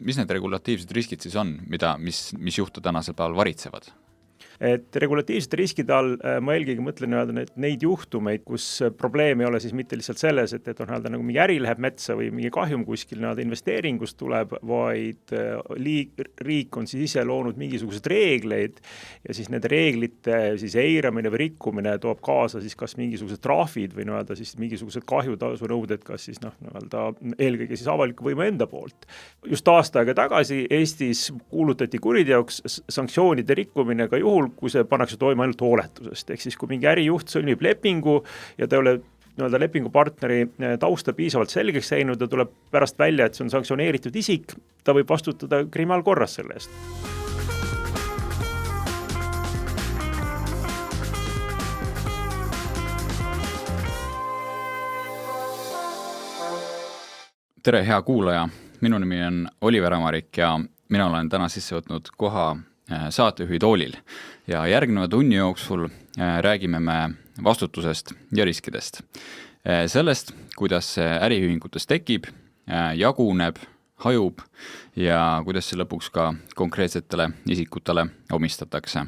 mis need regulatiivsed riskid siis on, mis juhtu tänasel päeval varitsevad? Et regulatiivsete riskide all ma eelkõige mõtlen neid juhtumeid, kus probleem ei ole siis mitte lihtsalt selles, et on nagu mingi äri läheb metsa või mingi kahjum kuskil investeeringust tuleb, vaid riik on siis ise loonud mingisugused reegleid ja siis nende reeglite siis eiramine või rikkumine toob kaasa siis kas mingisugused trahvid või siis mingisugused kahjutasunõuded, kas siis eelkõige siis avaliku võimu enda poolt. Just aasta aega tagasi Eestis kuulutati kuriteoks sanktsioonide rikkumine ka juhul, kui see pannakse toime ainult hooletusest. Ehk siis, kui mingi ärijuht sõlmib lepingu ja ta ei ole lepingupartneri tausta piisavalt selgeks teinud ja tuleb pärast välja, et see on sanktsioneeritud isik, ta võib vastutada kriminaalkorras selle eest. Tere, hea kuulaja! Minu nimi on Oliver Amarik ja mina olen täna sisse võtnud koha saatejuhi toolil ja järgneva tunni jooksul räägime me vastutusest ja riskidest. Sellest, kuidas see äriühingutes tekib, jaguneb, hajub ja kuidas see lõpuks ka konkreetsetele isikutele omistatakse.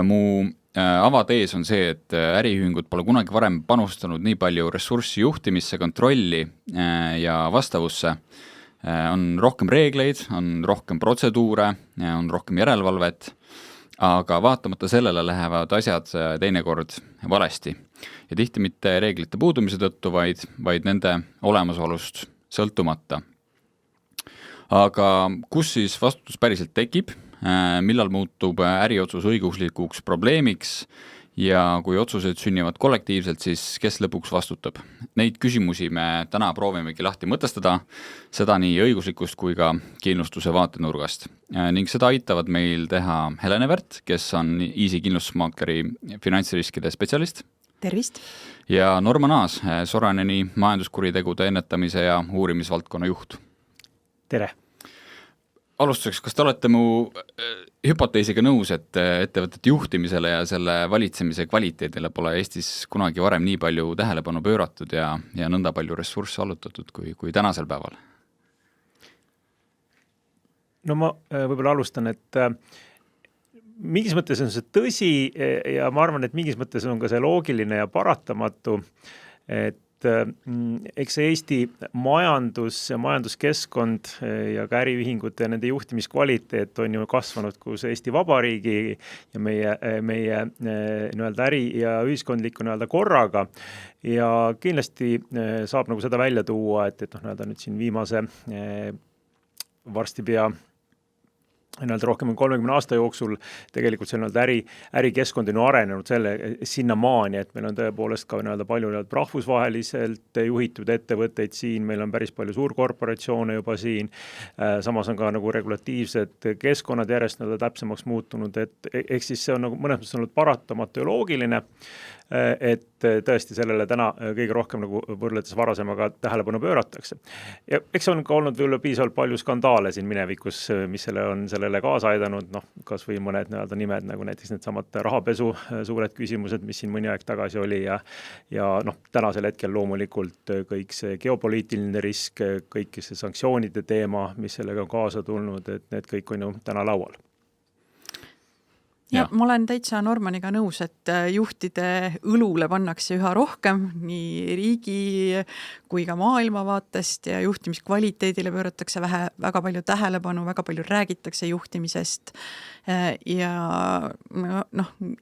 Mu avatees on see, et äriühingud pole kunagi varem panustanud nii palju ressurssi juhtimisse, kontrolli ja vastavusse. On rohkem reegleid, on rohkem protseduure, on rohkem järelevalvet, aga vaatamata sellele lähevad asjad teinekord valesti. Ja tihti mitte reeglite puudumise tõttu, vaid nende olemasolust sõltumata. Aga kus siis vastutus päriselt tekib, millal muutub äriotsus õiguslikuks probleemiks ja kui otsused sünnivad kollektiivselt, siis kes lõpuks vastutab? Neid küsimusi me täna proovimegi lahti mõtestada, seda nii õiguslikust kui ka kindlustuse vaatenurgast. Ning seda aitavad meil teha Helene Vert, kes on Easy kindlustusmaakleri finantsriskide spetsialist. Tervist! Ja Norman Aas, Soraneni majanduskuritegude ennetamise ja uurimisvaldkonna juht. Tere! Alustuseks, kas te olete mu hüpoteesiga nõus, et ettevõtete juhtimisele ja selle valitsemise kvaliteedile pole Eestis kunagi varem nii palju tähelepanu pööratud ja nõnda palju ressursse allutatud kui tänasel päeval? No ma võib-olla alustan, et mingis mõttes on see tõsi ja ma arvan, et mingis mõttes on ka see loogiline ja paratamatu, et eks see Eesti majandus ja majanduskeskkond ja ka äriühingute ja nende juhtimiskvaliteet on ju kasvanud kus Eesti Vabariigi ja meie äri ja ühiskondliku korraga ja kindlasti saab seda välja tuua, et nüüd siin viimase varsti pea rohkem 30 aasta jooksul tegelikult see ärikeskkond on arenenud sinnamaani, et meil on tõepoolest ka palju rahvusvaheliselt juhitud ettevõtteid siin, meil on päris palju suurkorporatsioone juba siin, samas on ka regulatiivsed keskkonnad järjest täpsemaks muutunud, et eks siis see on mõnes mõttes olnud paratamatu ja loogiline, et tõesti sellele täna kõige rohkem võrreldes varasemaga tähelepanu pööratakse. Ja eks on ka olnud piisavalt palju skandaale siin minevikus, mis sellele kaasa aidanud, kas või mõned nimed, nagu näiteks need samad rahapesu suured küsimused, mis siin mõni aeg tagasi oli ja tänasel hetkel loomulikult kõik see geopoliitiline risk, kõik see sanktsioonide teema, mis sellega on kaasa tulnud, et need kõik on ju täna laual. Ja ma olen täitsa Normaniga nõus, et juhtide õlule pannakse üha rohkem nii riigi kui ka maailmavaatest ja juhtimiskvaliteedile pööratakse väga palju tähelepanu, väga palju räägitakse juhtimisest ja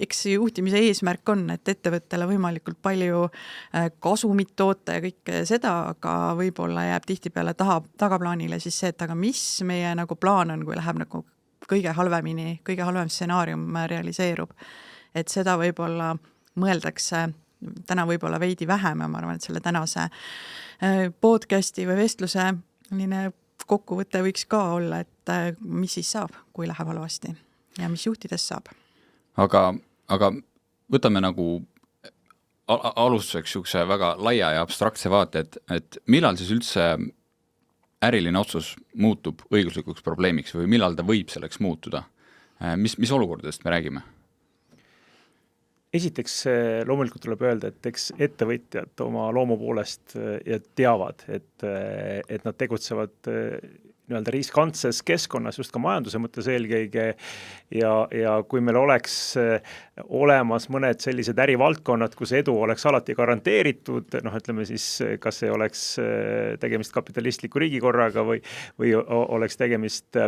eks juhtimise eesmärk on, et ettevõttele võimalikult palju kasumit toota ja kõike seda, aga võib-olla jääb tihtipeale tagaplaanile siis see, et aga mis meie plaan on, kui läheb kõige halvem stsenaarium realiseerub. Et seda võib-olla mõeldakse täna võib-olla veidi vähem ja ma arvan, et selle tänase podcasti või vestluse kokkuvõte võiks ka olla, et mis siis saab, kui läheb halvasti ja mis juhtidest saab. Aga võtame alustuseks sihukese väga laia ja abstraktse vaate, et millal siis üldse äriline otsus muutub õiguslikuks probleemiks või millal ta võib selleks muutuda? Mis olukordadest me räägime? Esiteks loomulikult tuleb öelda, et eks ettevõtjad oma loomu poolest teavad, et nad tegutsevad nii-öelda riskantses keskkonnas just ka majanduse mõttes eelkõige ja kui meil oleks olemas mõned sellised ärivaldkonnad, kus edu oleks alati garanteeritud, ütleme siis, kas ei oleks tegemist kapitalistliku riigikorraga või oleks tegemist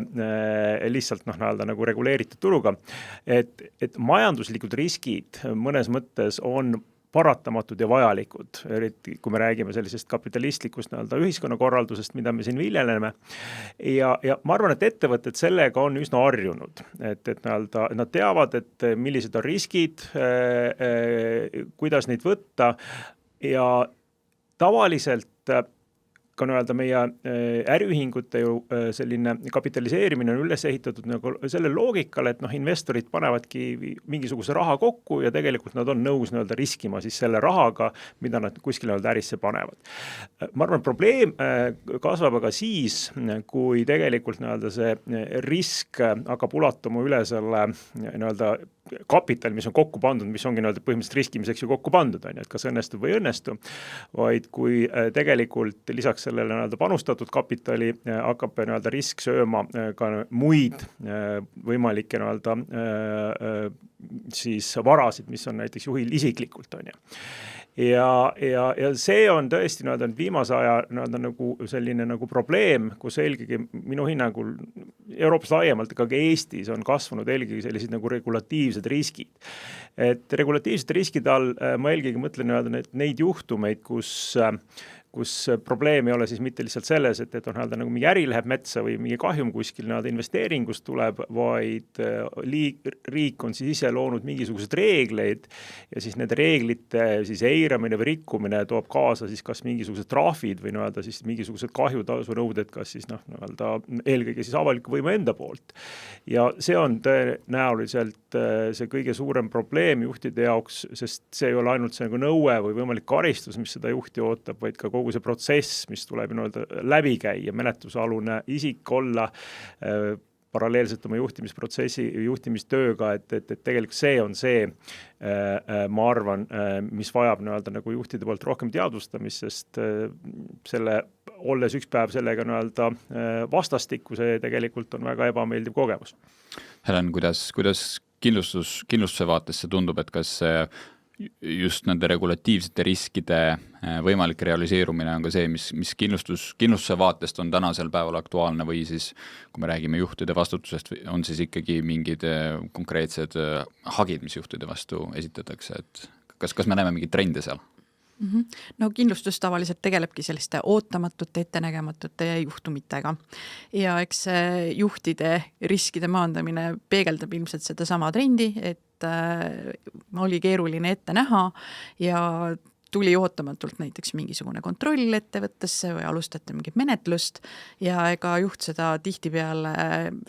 lihtsalt nagu reguleeritud turuga, et majanduslikud riskid mõnes mõttes on paratamatud ja vajalikud, eriti kui me räägime sellisest kapitalistlikust ühiskonnakorraldusest, mida me siin viljeleme. Ja ma arvan, et ettevõtted sellega on üsna harjunud, et nad teavad, et millised on riskid, kuidas neid võtta ja tavaliselt ka meie äriühingute ju selline kapitaliseerimine on üles ehitatud nagu selle loogikale, et investorid panevadki mingisuguse raha kokku ja tegelikult nad on nõus riskima siis selle rahaga, mida nad kuskil ärisse panevad. Ma arvan, probleem kasvab aga siis, kui tegelikult see risk hakkab ulatuma üle selle kapital, mis on kokku pandud, mis ongi põhimõtteliselt riskimiseks ju kokku pandud, et kas õnnestub või õnnestu, vaid kui tegelikult lisaks sellele panustatud kapitali hakkab risk sööma ka muid võimalikke siis varasid, mis on näiteks juhil isiklikult, on ju. Ja see on tõesti viimase aja nagu selline nagu probleem, kus eelkõige minu hinnangul Euroopas laiemalt, aga ka Eestis on kasvanud eelkõige sellised nagu regulatiivsed riskid. Et regulatiivsed riskid all ma eelkõige mõtlen neid juhtumeid, kus probleem ei ole siis mitte lihtsalt selles, et on nagu mingi äri läheb metsa või mingi kahjum kuskil investeeringust tuleb, vaid riik on siis ise loonud mingisugused reegleid ja siis need reeglite siis eiramine või rikkumine toob kaasa siis kas mingisugused trahvid või siis mingisugused kahjutasunõuded, kas siis eelkõige siis avaliku võimu enda poolt. Ja see on tõenäoliselt see kõige suurem probleem juhtide jaoks, sest see ei ole ainult see nagu nõue või võimalik karistus, mis seda juhti ootab, vaid ka kogu see protsess, mis tuleb läbi käia, menetlusalune isik olla paralleelselt oma juhtimisprotsessi, juhtimistööga, et tegelikult see on see, ma arvan, mis vajab nagu juhtide poolt rohkem teadvustamist, sest selle olles üks päev sellega vastastikku, see tegelikult on väga ebameeldiv kogemus. Helen, kuidas kindlustuse vaates see tundub, et kas just nende regulatiivsete riskide võimalik realiseerumine on ka see, mis kindlustuse vaatest on tänasel päeval aktuaalne või siis, kui me räägime juhtide vastutusest, on siis ikkagi mingid konkreetsed hagid, mis juhtide vastu esitatakse, et kas me näeme mingid trende seal? No kindlustus tavaliselt tegelebki selliste ootamatute, ettenägematute juhtumitega ja eks juhtide riskide maandamine peegeldab ilmselt seda sama trendi, et oli keeruline ette näha ja tuli ootamatult näiteks mingisugune kontroll ettevõttesse või alustati mingit menetlust ja ega juht seda tihtipeale,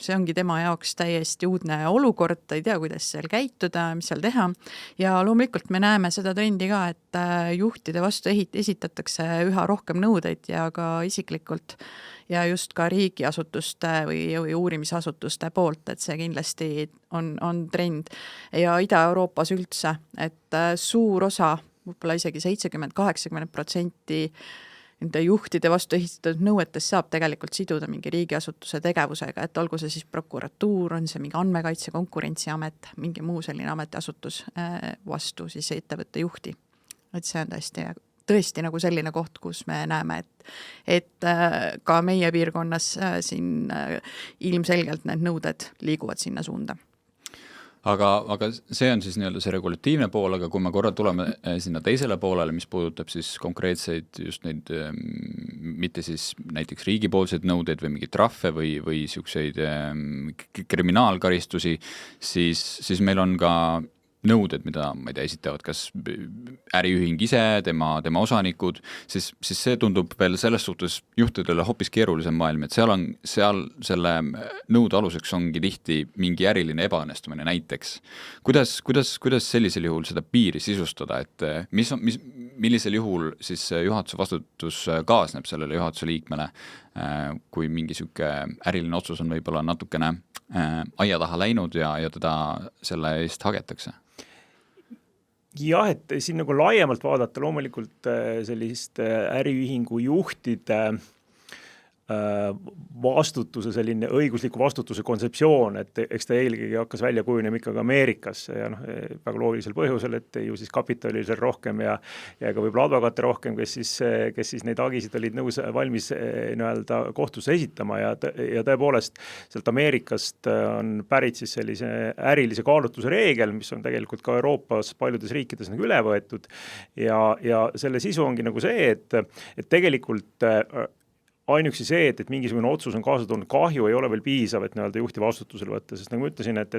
see ongi tema jaoks täiesti uudne olukord, ta ei tea, kuidas seal käituda, mis seal teha ja loomulikult me näeme seda trendi ka, et juhtide vastu esitatakse üha rohkem nõudeid ja ka isiklikult ja just ka riigiasutuste või uurimisasutuste poolt, et see kindlasti on trend ja Ida-Euroopas üldse, et suur osa võib-olla isegi 70-80% nende juhtide vastu esitatud nõuetes saab tegelikult siduda mingi riigiasutuse tegevusega, et olgu see siis prokuratuur, on see mingi andmekaitse, konkurentsiamet, mingi muu selline ametiasutus vastu siis ettevõtte juhti. Et see on tõesti nagu selline koht, kus me näeme, et ka meie piirkonnas siin ilmselgelt need nõuded liiguvad sinna suunda. Aga see on siis nii-öelda see regulatiivne pool, aga kui me korra tuleme sinna teisele poolele, mis puudutab siis konkreetseid just neid, mitte siis näiteks riigipoolseid nõudeid või mingeid trahve või siukseid kriminaalkaristusi, siis meil on ka nõuded, mida, ma ei tea, esitavad kas äriühing ise, tema osanikud, siis see tundub veel selles suhtes juhtidele hoopis keerulisem maailm, et seal selle nõude aluseks ongi tihti mingi äriline ebaõnnestumine näiteks. Kuidas sellisel juhul seda piiri sisustada, et millisel juhul siis juhatuse vastutus kaasneb sellele juhatuse liikmele, kui mingi siuke äriline otsus on võib-olla natukene aia taha läinud ja teda selle eest hagetakse? Jah, et siin nagu laiemalt vaadata loomulikult sellist äriühingu juhtide vastutuse, selline õigusliku vastutuse kontseptsioon, et eks ta eelkõige hakkas välja kujunema ikkagi Ameerikasse ja väga loogilisel põhjusel, et ju siis kapitali oli seal rohkem ja ka võib-olla advokaate rohkem, kes siis neid hagisid olid nõus valmis nii-öelda kohtusse esitama ja tõepoolest sealt Ameerikast on pärit siis sellise ärilise kaalutluse reegel, mis on tegelikult ka Euroopas paljudes riikides nagu üle võetud ja selle sisu ongi nagu see, et tegelikult ainuüksi see, et mingisugune otsus on kaasa toonud kahju, ei ole veel piisav, et nii-öelda juhti vastutusele võtta, sest nagu ütlesin, et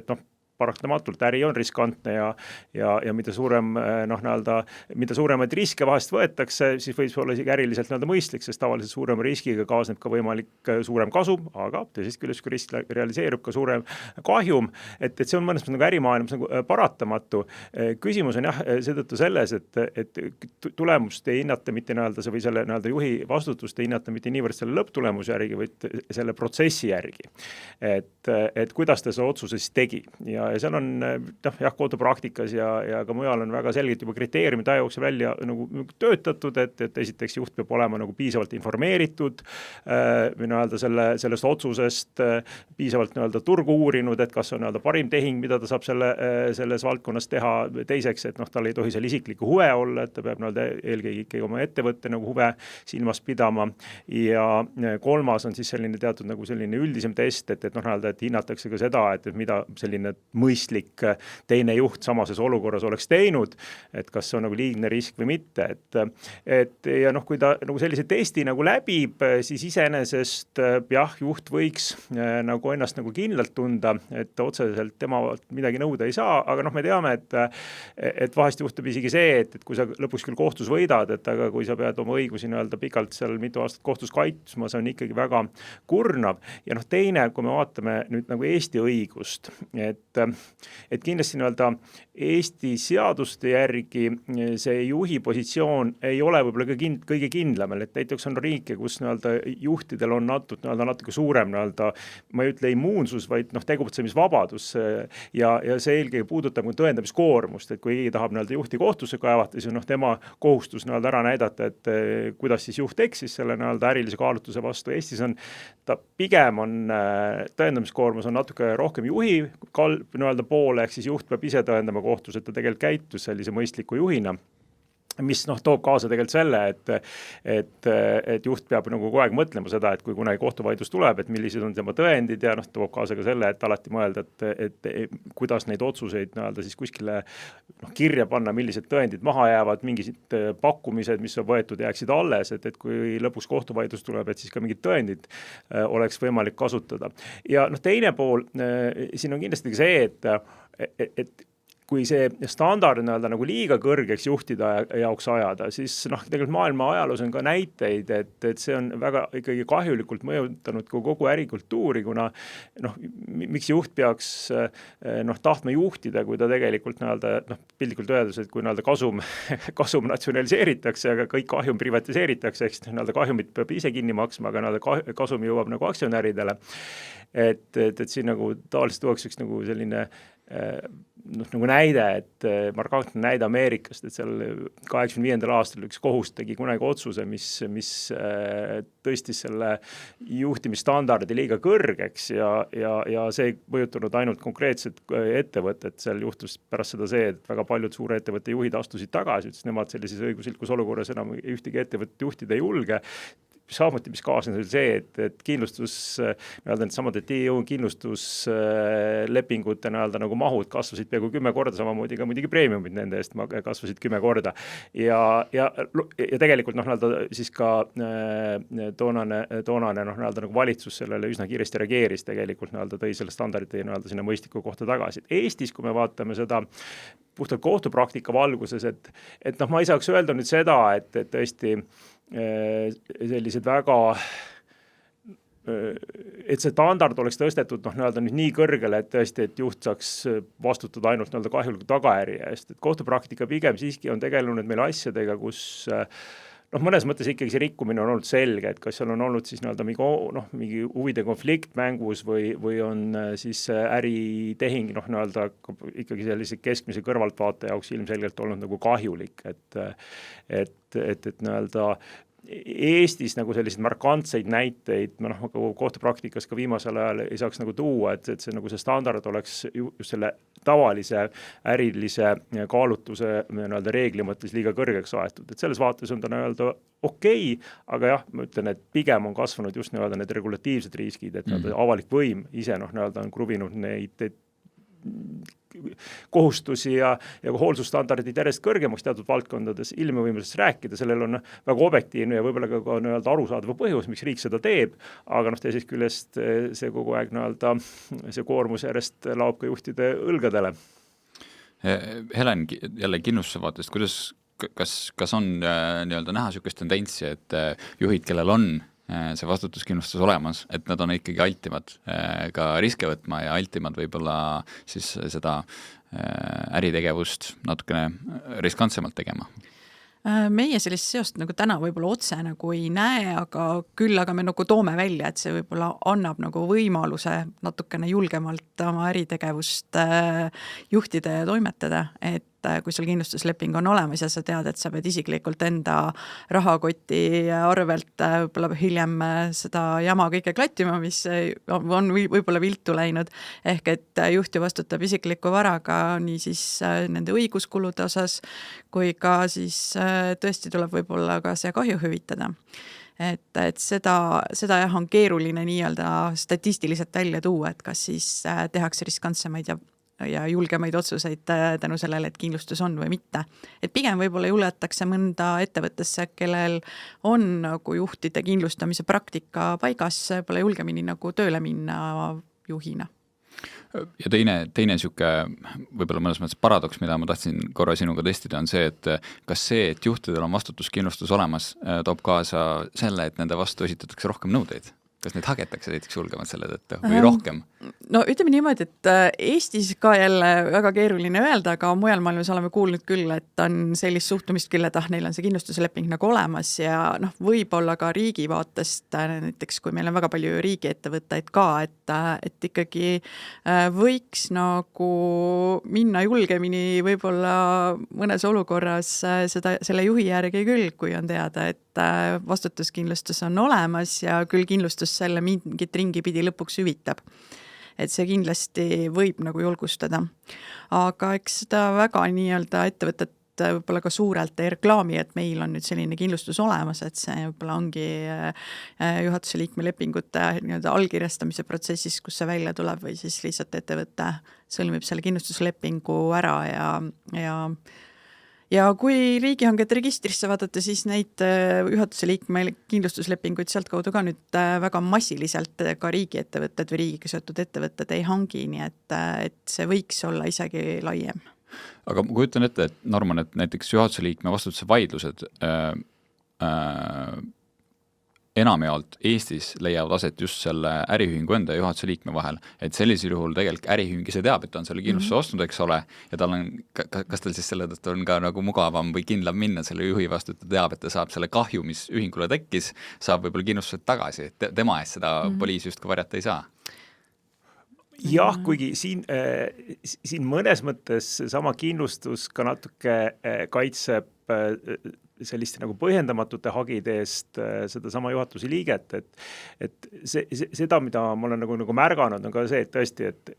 paratamatult äri on riskantne ja mida suurem mida suuremaid riske vahest võetakse, siis võib see olla isegi äriliselt mõistlik, sest tavaliselt suurema riskiga kaasneb ka võimalik suurem kasum, aga teisest küljest, kui risk realiseerub ka suurem kahjum, et see on mõnes mõttes ärimaailmas paratamatu. Küsimus on jah, seetõttu selles, et tulemust ei hinnata mitte või selle juhi vastutust ei hinnata mitte niivõrd selle lõpptulemuse järgi, vaid selle protsessi järgi. Et kuidas ta see otsuse siis tegi ja seal on kohtupraktikas ja ka mujal on väga selgelt juba kriteeriumid aja jooksul välja nagu töötatud, et esiteks juht peab olema nagu piisavalt informeeritud või sellest otsusest piisavalt turgu uurinud, et kas on parim tehing, mida ta saab selles valdkonnas teha. Teiseks, et tal ei tohi seal isiklikku huve olla, et ta peab eelkõige ikkagi oma ettevõtte huve silmas pidama ja kolmas on siis selline teatud selline üldisem test, et hinnatakse ka seda, et mida selline mõistlik teine juht samases olukorras oleks teinud, et kas see on liigne risk või mitte. Ja kui ta sellise testi läbib, siis iseenesest juht võiks ennast kindlalt tunda, et otseselt tema midagi nõuda ei saa, aga me teame, et vahest juhtub isegi see, et kui sa lõpuks küll kohtus võidad, aga kui sa pead oma õigusi pikalt seal mitu aastat kohtus kaitsma, see on ikkagi väga kurnav. Ja teine, kui me vaatame nüüd Eesti õigust, et kindlasti Eesti seaduste järgi see juhi positsioon ei ole võib-olla kõige kindlam, et näiteks on riike, kus juhtidel on natuke suurem, ma ei ütle immuunsus, vaid tegutsemisvabadus ja see eelkõige puudutab tõendamiskoormust, et kui keegi tahab juhti kohtusse kaevata, siis on tema kohustus ära näidata, et kuidas siis juht eksis selle ärilise kaalutluse vastu. Eestis on ta pigem tõendamiskoormus on natuke rohkem juhi poole, ehk siis juht peab ise tõendama kohtus, et ta tegelikult käitus sellise mõistliku juhina, mis toob kaasa tegelikult selle, et juht peab kogu aeg mõtlema seda, et kui kunagi kohtuvaidlus tuleb, et millised on tema tõendid ja toob kaasa ka selle, et alati mõelda, et kuidas neid otsuseid siis kuskile kirja panna, millised tõendid maha jäävad, mingid pakkumised, mis on võetud, jääksid alles, et kui lõpuks kohtuvaidlus tuleb, et siis ka mingid tõendid oleks võimalik kasutada. Ja teine pool, siin on kindlasti ka see, et kui see standard liiga kõrgeks juhtida jaoks ajada, siis tegelikult maailma ajaloos on ka näiteid, et see on väga ikkagi kahjulikult mõjutanud kogu ärikultuuri, kuna miks juht peaks tahtma juhtida, kui ta tegelikult piltlikult öeldes, et kui kasum natsionaliseeritakse, aga kõik kahjum privatiseeritakse, ehk kahjumit peab ise kinni maksma, aga kasum jõuab aktsionäridele. Et siin tavaliselt tuuakse selline näide, et markantne näide Ameerikast, et seal 85. aastal üks kohus tegi kunagi otsuse, mis tõstis selle juhtimisstandardi liiga kõrgeks ja see ei mõjutanud ainult konkreetset ettevõtet. Seal juhtus pärast seda see, et väga paljud suure ettevõtte juhid astusid tagasi, ütles nemad sellises õiguslikus olukorras enam ühtegi ettevõtet juhtida ei julge. Samuti, mis kaasnes oli see, et kindlustus, needsamad kindlustuslepingute mahud kasvasid peaaegu 10 korda, samamoodi ka muidugi preemiumid nende eest kasvasid 10 korda. Ja tegelikult siis ka toonane valitsus sellele üsna kiiresti reageeris, tegelikult tõi selle standardi sinna mõistliku kohta tagasi. Eestis, kui me vaatame seda puhtalt kohtupraktika valguses, et ma ei saaks öelda nüüd seda, et tõesti sellised väga, et see standard oleks tõstetud nüüd nii kõrgele, et tõesti, et juht saaks vastutada ainult kahjuliku tagajärje eest. Et kohtupraktika pigem siiski on tegelenud meil asjadega, kus mõnes mõttes ikkagi see rikkumine on olnud selge, et kas seal on olnud siis mingi huvide konflikt mängus või on siis äritehing ikkagi sellise keskmise kõrvaltvaate jaoks ilmselgelt olnud kahjulik, et Eestis nagu selliseid markantseid näiteid, kohtupraktikas ka viimasel ajal ei saaks nagu tuua, et see nagu see standard oleks just selle tavalise ärilise kaalutluse reegli mõttes liiga kõrgeks aetud. Et selles vaates on ta okei, aga jah, ma ütlen, et pigem on kasvanud just need regulatiivsed riskid, et avalik võim ise on kruvinud neid kohustusi ja hoolsusstandardid järjest kõrgemaks teatud valdkondades, ilma võime sellest rääkida, sellel on väga objektiivne ja võib-olla ka arusaadav põhjus, miks riik seda teeb, aga teisest küljest see kogu aeg see koormus järjest laob ka juhtide õlgadele. Helen, jälle kindlustuse vaatest, kas on näha niisugust tendentsi, et juhid, kellel on see vastutuskindlustus olemas, et nad on ikkagi altimad ka riske võtma ja altimad võib-olla siis seda äritegevust natukene riskantsemalt tegema? Meie sellist seost nagu täna võib-olla otse nagu ei näe, aga küll aga me nagu toome välja, et see võib-olla annab nagu võimaluse natukene julgemalt oma äritegevust juhtida ja toimetada, et kui sul kindlustusleping on olemas ja sa tead, et sa pead isiklikult enda rahakoti arvelt võib-olla hiljem seda jama kõike klattima, mis on võib-olla viltu läinud, ehk et juht ju vastutab isikliku varaga nii siis nende õiguskulude osas, kui ka siis tõesti tuleb võib-olla ka see kahju hüvitada. Et seda jah on keeruline nii-öelda statistiliselt välja tuua, et kas siis tehakse riskantsemaid ja julgemaid otsuseid tänu sellele, et kindlustus on või mitte. Et pigem võib-olla juletakse mõnda ettevõttesse, kellel on nagu juhtide kindlustamise praktika paigas, pole julgemini nagu tööle minna juhina. Ja teine siuke võib-olla mõnes mõttes paradoks, mida ma tahtsin korra sinuga testida, on see, et kas see, et juhtidel on vastutuskindlustus olemas, toob kaasa selle, et nende vastu esitatakse rohkem nõudeid? Kas neid hagetakse näiteks julgemalt selle tõttu või rohkem? No ütleme niimoodi, et Eestis ka jälle väga keeruline öelda, aga mujal maailmas oleme kuulnud küll, et on sellist suhtumist küll, et neil on see kindlustusleping nagu olemas ja võib-olla ka riigi vaatest, näiteks kui meil on väga palju riigiettevõtteid ka, et ikkagi võiks nagu minna julgemini võib-olla mõnes olukorras selle juhi järgi küll, kui on teada, et vastutuskindlustus on olemas ja küll kindlustus selle mingit ringi pidi lõpuks hüvitab. Et see kindlasti võib nagu julgustada. Aga eks seda väga nii-öelda ettevõtet võib-olla ka suurelt ei reklaami, et meil on nüüd selline kindlustus olemas, et see võib-olla ongi juhatuse liikme lepingute nii-öelda allkirjastamise protsessis, kus see välja tuleb või siis lihtsalt ettevõte sõlmib selle kindlustuslepingu ära ja kui riigihangete registrisse vaadata, siis neid juhatuse liikme kindlustuslepinguid sealt kaudu ka nüüd väga massiliselt ka riigiettevõtted või riigiga seotud ettevõtted ei hangi, nii et see võiks olla isegi laiem. Aga ma kujutan ette, et Norman, et näiteks juhatuse liikme vastutuse vaidlused enamjaolt Eestis leiavad aset just selle äriühingu enda ja juhatuse liikme vahel, et sellisel juhul tegelikult äriühing ise teab, et ta on selle kindlustuse ostnud, eks ole, ja tal on, kas tal siis selle tõttu on ka nagu mugavam või kindlam minna selle juhi vastu, et ta teab, et ta saab selle kahju, mis ühingule tekkis, saab võib-olla kindlustused tagasi, et tema eest seda poliis just ka varjata ei saa. Jah, kuigi siin mõnes mõttes sama kindlustus ka natuke kaitseb selliste nagu põhjendamatute hagide eest seda sama juhatuse liiget, et seda, mida ma olen nagu märganud, on ka see, et tõesti, et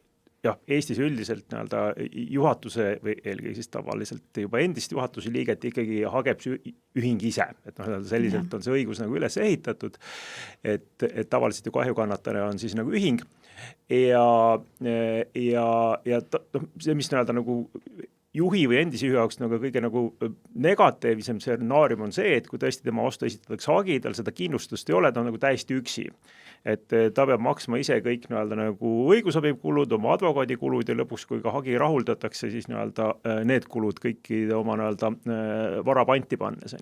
jah, Eestis üldiselt juhatuse või eelkõige siis tavaliselt juba endist juhatuse liiget ikkagi hageb ühing ise, et selliselt on see õigus nagu üles ehitatud, et tavaliselt ju kahjukannataja on siis nagu ühing ja see, mis nagu juhi või endise juhi jaoks nagu kõige nagu negatiivsem stsenaarium on see, et kui tõesti tema vastu esitatakse hagi, tal seda kindlustust ei ole, ta on nagu täiesti üksi. Et ta peab maksma ise kõik nagu õigusabikulud, oma advokaadikulud ja lõpuks, kui ka hagi rahuldatakse, siis need kulud kõiki oma vara panti pannes.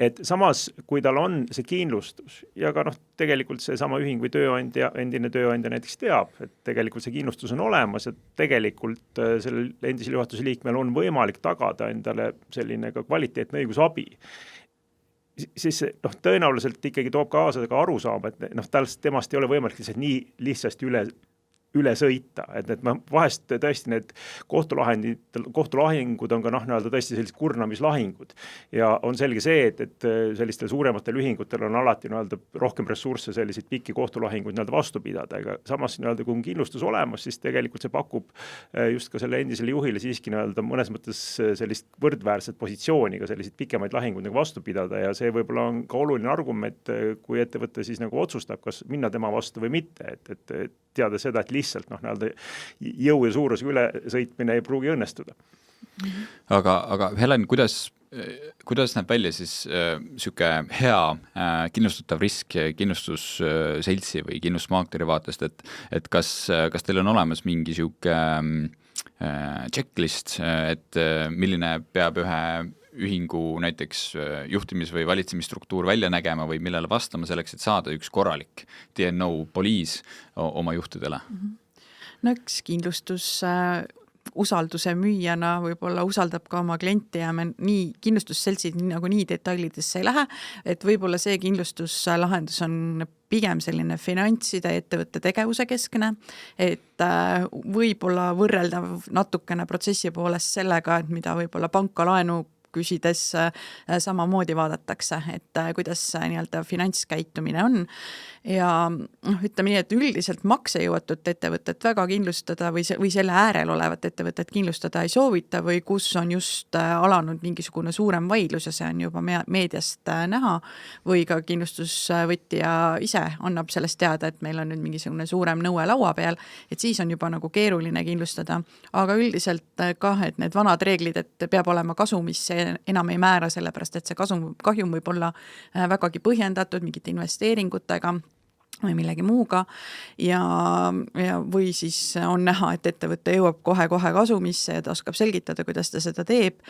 Et samas, kui tal on see kindlustus ja ka tegelikult see sama ühing või tööandja, endine tööandja näiteks teab, et tegelikult see kindlustus on olemas, et tegelikult sellel endisel juhatuse liikmel on võimalik tagada endale selline ka kvaliteetne õigusabi, siis tõenäoliselt ikkagi toob kaasa ka arusaama, et temast ei ole võimalik lihtsalt nii lihtsasti üle üle sõita, et ma vahest tõesti need kohtulahingud on ka tõesti sellised kurnamislahingud ja on selge see, et sellistel suurematel ühingutel on alati rohkem ressursse selliseid pikki kohtulahinguid vastu pidada, aga samas kui on kindlustus olemas, siis tegelikult see pakub just ka selle endisele juhile siiski mõnes mõttes sellist võrdväärset positsiooni ka selliseid pikemaid lahinguid vastu pidada ja see võib-olla on ka oluline argument, kui ettevõte siis otsustab, kas minna tema vastu või mitte, et teada seda, et lihtsalt jõu ja suurusega üle sõitmine ei pruugi õnnestuda. Aga Helen, kuidas näeb välja siis siuke hea kindlustatav risk kindlustusseltsi või kindlustusmaakleri vaatest, et kas teil on olemas mingi siuke checklist, et milline peab ühe ühingu näiteks juhtimis- või valitsemisstruktuur välja nägema või millele vastama selleks, et saada üks korralik DNO poliis oma juhtidele? No eks kindlustus usalduse müüjana võib-olla usaldab ka oma klienti ja me nii kindlustusseltsid nagu nii detailidesse ei lähe, et võib-olla see kindlustuslahendus on pigem selline finantside ettevõtte tegevuse keskne, et võib-olla võrreldav natukene protsessi poolest sellega, et mida võib-olla panka laenu küsides samamoodi vaadatakse, et kuidas nii-öelda finantskäitumine on ja ütleme nii, et üldiselt maksejõuetut ettevõtet väga kindlustada või selle äärel olevat ettevõtet kindlustada ei soovita või kus on just alanud mingisugune suurem vaidlus ja see on juba meediast näha või ka kindlustusvõtja ise annab sellest teada, et meil on nüüd mingisugune suurem nõue laua peal, et siis on juba nagu keeruline kindlustada, aga üldiselt ka, et need vanad reeglid, et peab olema kasumisse enam ei määra, sellepärast et see kahjum võib olla vägagi põhjendatud mingite investeeringutega või millegi muuga ja või siis on näha, et ettevõte jõuab kohe-kohe kasumisse ja ta oskab selgitada, kuidas ta seda teeb.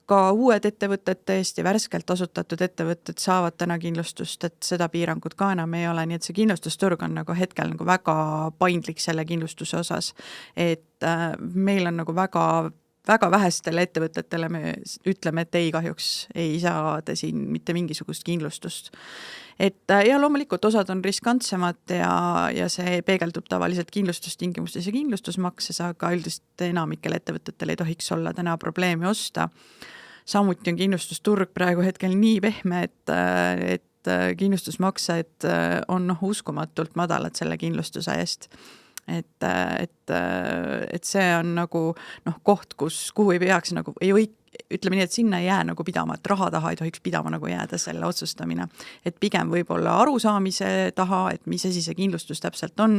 Ka uued ettevõtted, tõesti värskelt asutatud ettevõtted saavad täna kindlustust, et seda piirangut ka enam ei ole, nii et see kindlustusturg on nagu hetkel nagu väga paindlik selle kindlustuse osas, et meil on nagu väga vähestele ettevõtetele me ütleme, et ei, kahjuks ei saa te siin mitte mingisugust kindlustust. Et ja loomulikult osad on riskantsemad ja see peegeldub tavaliselt kindlustustingimustes ja kindlustusmakses, aga üldiselt enamikel ettevõtetel ei tohiks olla täna probleemi osta. Samuti on kindlustusturg praegu hetkel nii pehme, et kindlustusmaksed on uskumatult madalad selle kindlustuse eest. Et see on nagu koht, kuhu ei peaks ei või, ütleme nii, et sinna ei jää nagu pidama, et raha taha ei tohiks pidama nagu jääda selle otsustamine, et pigem võib-olla arusaamise taha, et mis asi see kindlustus täpselt on,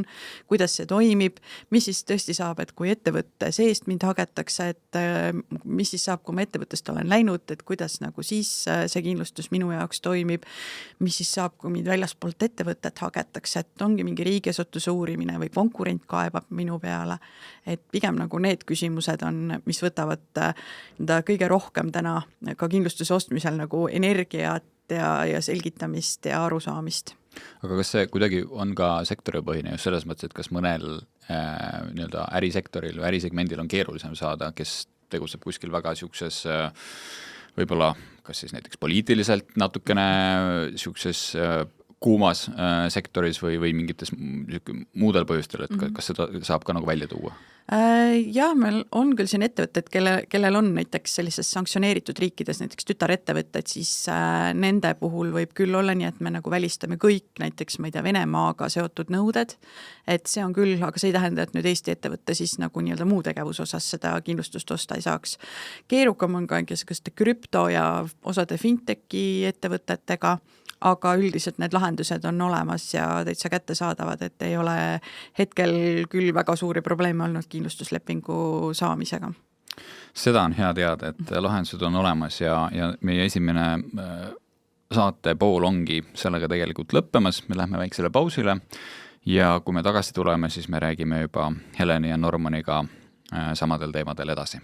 kuidas see toimib, mis siis tõesti saab, et kui ettevõtte seest mind hagetakse, et mis siis saab, kui ma ettevõttest olen läinud, et kuidas nagu siis see kindlustus minu jaoks toimib, mis siis saab, kui mind väljaspoolt ettevõtet hagetakse, et ongi mingi riigiasutuse uurimine või konkurent kaebab minu peale, et pigem nagu need küsimused on, mis võtavad kõige rohkem täna ka kindlustuse ostmisel nagu energiat ja selgitamist ja arusaamist. Aga kas see kuidagi on ka sektoripõhine just selles mõttes, et kas mõnel nii-öelda ärisektoril või ärisegmendil on keerulisem saada, kes tegutseb kuskil väga siukses võib-olla kas siis näiteks poliitiliselt natukene siukses kuumas sektoris või mingites muudel põhjustel, et kas seda saab ka nagu välja tuua? Ja meil on küll siin ettevõtted, kellel on näiteks sellises sanktsioneeritud riikides näiteks tütarettevõtted, siis nende puhul võib küll olla nii, et me nagu välistame kõik näiteks, ma ei tea, Venemaaga seotud nõuded, et see on küll, aga see ei tähenda, et nüüd Eesti ettevõtte siis nagu nii-öelda muu tegevus osas seda kindlustust osta ei saaks. Keerukam on ka krüpto ja osade fintechi ettevõtetega, aga üldiselt need lahendused on olemas ja täitsa kättesaadavad, et ei ole hetkel küll väga suuri probleeme olnud kindlustuslepingu saamisega. Seda on hea teada, et lahendused on olemas ja meie esimene saate pool ongi sellega tegelikult lõppemas, me lähme väiksele pausile ja kui me tagasi tuleme, siis me räägime juba Heleni ja Normaniga samadel teemadel edasi.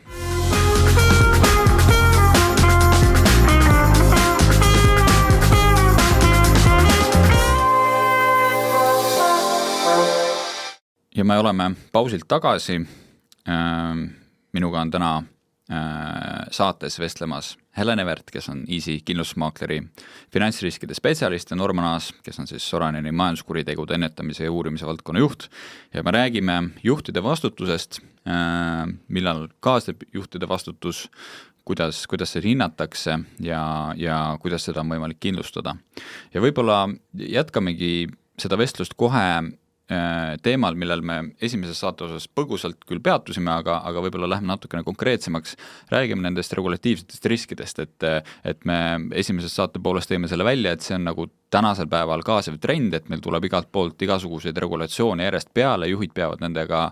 Ja me oleme pausilt tagasi. Minuga on täna saates vestlemas Helen Evert, kes on Easy kindlustusmaakleri finantsriskide spetsialist ja Norman Aas, kes on siis Soraineni majanduskuritegude ennetamise ja uurimise valdkonna juht. Ja me räägime juhtide vastutusest, millal kaasneb juhtide vastutus, kuidas see hinnatakse ja kuidas seda on võimalik kindlustada. Ja võib-olla jätkamegi seda vestlust kohe teemal, millel me esimeses saate osas põgusalt küll peatusime, aga võib-olla lähme natukene konkreetsemaks, räägime nendest regulatiivsetest riskidest, et me esimeses saate poolest teeme selle välja, et see on nagu tänasel päeval kaasav trend, et meil tuleb igalt poolt igasuguseid regulatsioone järjest peale, juhid peavad nendega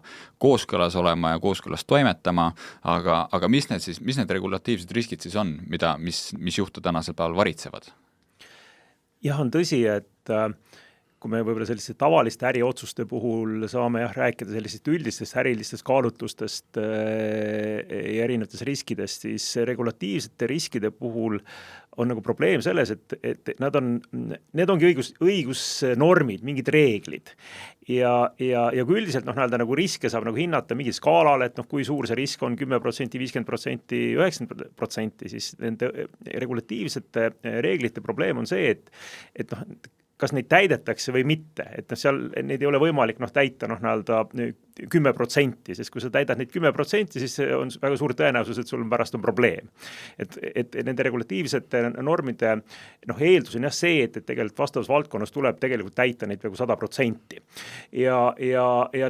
kooskõlas olema ja kooskõlas toimetama, aga mis need regulatiivsed riskid siis on, mis juhte tänasel päeval varitsevad? Jah, on tõsi, et kui me võib-olla selliste tavaliste äriotsuste puhul saame rääkida sellistest üldistest ärilistest kaalutlustest ja erinevatest riskidest, siis regulatiivsete riskide puhul on nagu probleem selles, et need ongi õigusnormid, mingid reeglid. Ja kui üldiselt nagu riske saab nagu hinnata mingi skaalal, et kui suur see risk on 10%, 50%, 90%, siis nende regulatiivsete reeglite probleem on see, et kas neid täidetakse või mitte, et seal neid ei ole võimalik täita 10%, sest kui sa täidad neid 10%, siis on väga suur tõenäosus, et sul pärast on probleem. Et nende regulatiivsete normide eeldus on jah see, et tegelikult vastavas valdkonnas tuleb tegelikult täita neid peaaegu 100%. Ja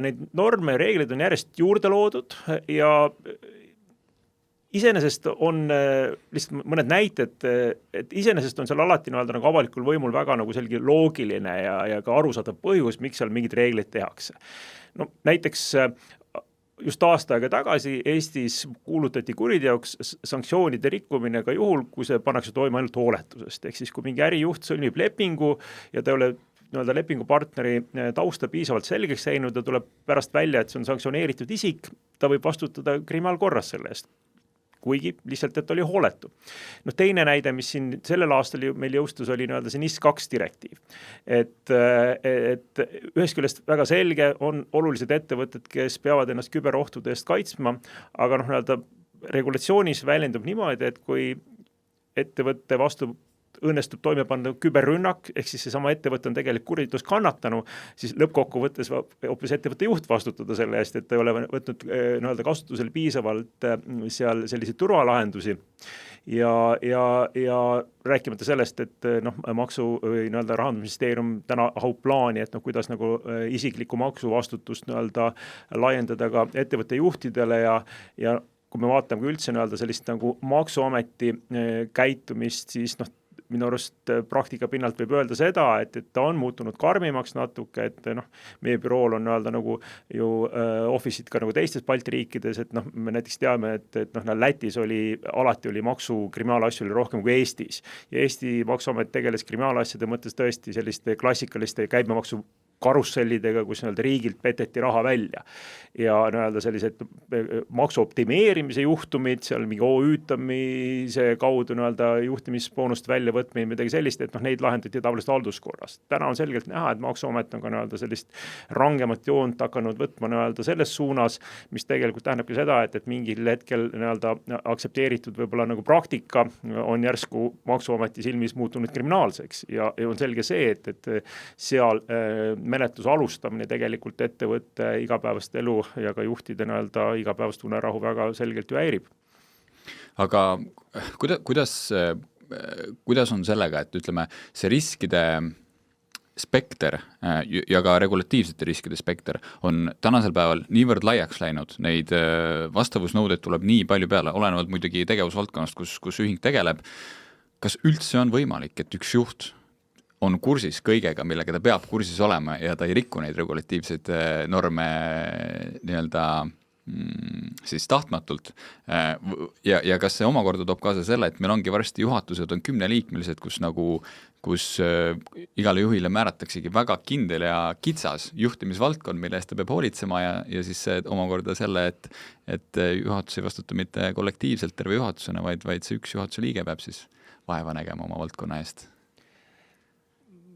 neid norme ja reeglid on järjest juurde loodud ja iseenesest on lihtsalt mõned näited, et iseenesest on seal alati nagu avalikul võimul väga nagu selge loogiline ja ka arusaadav põhjus, miks seal mingid reeglid tehakse. Näiteks just aasta aega tagasi Eestis kuulutati kuriteoks sanktsioonide rikkumine ka juhul, kui see pannakse toime ainult hooletusest. Ehk siis, kui mingi ärijuht sõlmib lepingu ja ta ei ole lepingupartneri tausta piisavalt selgeks teinud ja tuleb pärast välja, et see on sanktsioneeritud isik, ta võib vastutada kriminaalkorras selle eest. Kuigi lihtsalt, et oli hooletu. Teine näide, mis siin sellel aastal meil jõustus, oli see NIS2 direktiiv. Et ühest küljest väga selge on olulised ettevõtted, kes peavad ennast küberohtude eest kaitsma, aga regulatsioonis väljendub niimoodi, et kui ettevõtte vastu õnnestub toime panna küberrünnak, ehk siis seesama ettevõte on tegelikult kuritus kannatanu, siis lõppkokkuvõttes hoopis ettevõtte juht vastutada selle eest, et ta ei ole võtnud kasutusel piisavalt seal selliseid turvalahendusi. Ja rääkimata sellest, et maksu või Rahandusministeerium täna ahub plaani, et kuidas isiklikku maksuvastutust laiendada ka ettevõtte juhtidele ja kui me vaatame ka üldse sellist maksuameti käitumist, siis minu arust praktika pinnalt võib öelda seda, et ta on muutunud karmimaks natuke, et meie bürool on ju office'id ka teistes Balti riikides, et me näiteks teame, et Lätis alati oli kriminaalasju rohkem kui Eestis. Ja Eesti maksuamet tegeles kriminaalasjade mõttes tõesti selliste klassikaliste käibemaksu karussellidega, kus riigilt peteti raha välja. Ja sellised maksu optimeerimise juhtumid, seal mingi OÜ-tamise kaudu juhtimisboonust välja võtmine, midagi sellist, et neid lahendati tavaliselt halduskorras. Täna on selgelt näha, et maksuamet on ka sellist rangemat joont hakanud võtma selles suunas, mis tegelikult tähendabki seda, et mingil hetkel aktsepteeritud võib-olla praktika on järsku maksuameti silmis muutunud kriminaalseks ja on selge see, et seal menetluse alustamine tegelikult ettevõtte igapäevast elu ja ka juhtide igapäevast unerahu väga selgelt ju häirib. Aga kuidas on sellega, et ütleme, see riskide spekter ja ka regulatiivsete riskide spekter on tänasel päeval niivõrd laiaks läinud, neid vastavusnõudeid tuleb nii palju peale, olenevalt muidugi tegevusvaldkonnast, kus ühing tegeleb. Kas üldse on võimalik, et üks juht on kursis kõigega, millega ta peab kursis olema ja ta ei rikku neid regulatiivseid norme siis tahtmatult. Ja kas see omakorda toob kaasa selle, et meil ongi varsti juhatused on 10-liikmelised, kus igale juhile määrataksegi väga kindel ja kitsas juhtimisvaldkond, mille eest ta peab hoolitsema ja siis see omakorda selle, et juhatus ei vastuta mitte kollektiivselt terve juhatusena, vaid see üks juhatuse liige peab siis vaeva nägema oma valdkonna eest.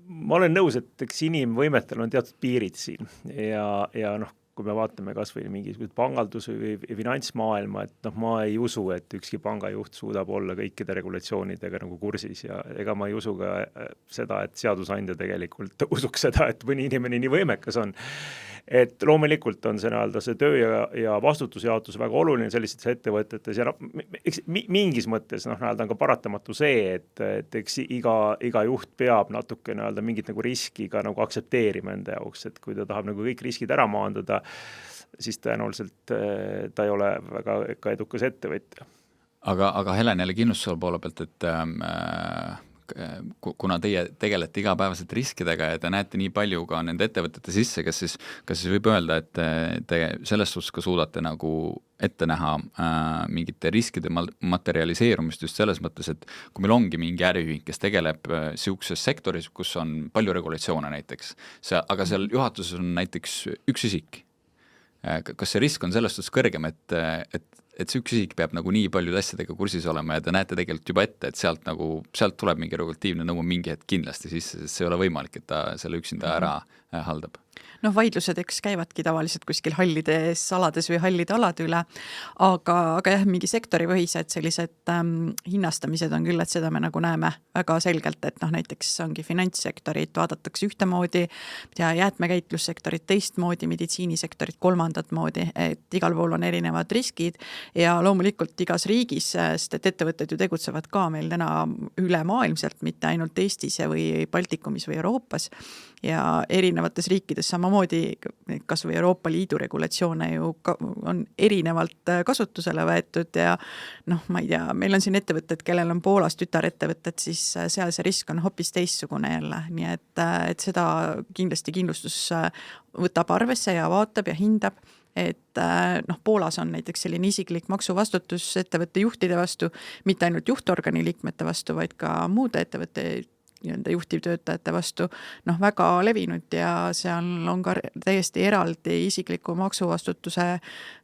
ma olen nõus, et eks inimvõimetel on teatud piirid siin ja noh, kui me vaatame kas või mingisugust pangaldus- või finantsmaailma, et noh, ma ei usu, et ükski pangajuht suudab olla kõikide regulatsioonidega nagu kursis ja ega ma ei usu ka seda, et seadusandja tegelikult usuks seda, et mõni inimene nii võimekas on. Et loomulikult on see nii-öelda see töö ja vastutusjaotus väga oluline sellistes ettevõtetes ja mingis mõttes nii-öelda on ka paratamatu see, et eks iga juht peab natuke nii-öelda mingit nagu riski ka nagu aksepteerima enda jaoks, et kui ta tahab nagu kõik riskid ära maandada, siis tõenäoliselt ta ei ole väga ka edukas ettevõtja. Aga Helen jälle kindlustuse poole pealt, et kuna teie tegelete igapäevaselt riskidega ja te näete nii palju ka nende ettevõtete sisse, kas siis võib öelda, et te selles suhtes ka suudate nagu ette näha mingite riskide materialiseerumist just selles mõttes, et kui meil ongi mingi äriühing, kes tegeleb siukses sektoris, kus on palju regulatsioone näiteks, aga seal juhatuses on näiteks üks isik. Kas see risk on selles suhtes kõrgem, et see üks isik peab nagu nii paljude asjadega kursis olema ja te näete tegelikult juba ette, et sealt tuleb mingi regulatiivne nõue mingi hetk kindlasti sisse, sest see ei ole võimalik, et ta selle üksinda ära haldab? Noh, vaidlused eks käivadki tavaliselt kuskil hallides alades või hallide alade üle, aga jah, mingi sektoripõhised sellised hinnastamised on küll, et seda me nagu näeme väga selgelt, et noh, näiteks ongi finantssektorit vaadatakse ühtemoodi, jäätmekäitlussektorit teistmoodi, meditsiinisektorit kolmandat moodi, et igal pool on erinevad riskid ja loomulikult igas riigis, sest et ettevõtted ju tegutsevad ka meil täna ülemaailmselt, mitte ainult Eestis või Baltikumis või Euroopas ja erinevates riikides samamoodi, kas või Euroopa Liidu regulatsioone ju on erinevalt kasutusele võetud ja noh, ma ei tea, meil on siin ettevõtted, kellel on Poolas tütarettevõtted, siis seal see risk on hoopis teistsugune jälle, nii et seda kindlasti kindlustus võtab arvesse ja vaatab ja hindab, et noh, Poolas on näiteks selline isiklik maksuvastutus ettevõtte juhtide vastu, mitte ainult juhtorgani liikmete vastu, vaid ka muude ettevõtte juhtivtöötajate vastu väga levinud ja seal on ka täiesti eraldi isikliku maksuvastutuse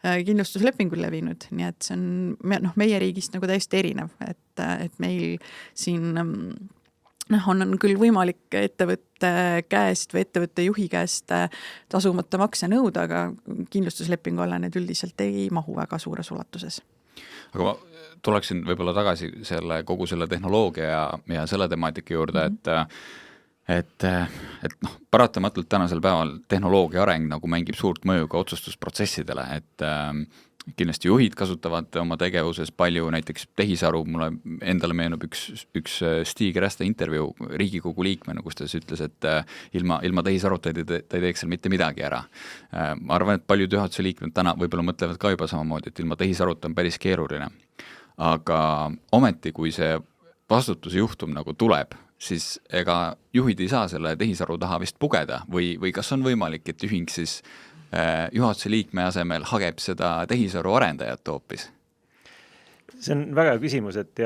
kindlustuslepingul levinud, nii et see on meie riigist nagu täiesti erinev, et meil siin on küll võimalik ettevõtte käest või ettevõtte juhi käest tasumata makse nõuda, aga kindlustuslepingu alla need üldiselt ei mahu väga suures ulatuses. Aga ma tuleksin võib-olla tagasi kogu selle tehnoloogia ja selle temaatika juurde, et paratamatult tänasel päeval tehnoloogia areng nagu mängib suurt mõju ka otsustusprotsessidele, et kindlasti juhid kasutavad oma tegevuses palju, näiteks tehisaru, mulle endale meenub üks Stig Rästa intervjuu Riigikogu liikmena, kus ta ütles, et ilma tehisaruta ta ei teeks seal mitte midagi ära. Ma arvan, et paljud juhatuse liikmed täna võib-olla mõtlevad ka juba samamoodi, et ilma tehisaruta on päris keeruline. Aga ometi, kui see vastutuse juhtum nagu tuleb, siis ega juhid ei saa selle tehisaru taha vist pugeda või kas on võimalik, et ühing siis juhatuse liikme asemel hageb seda tehisaru arendajat hoopis? See on väga hea küsimus, et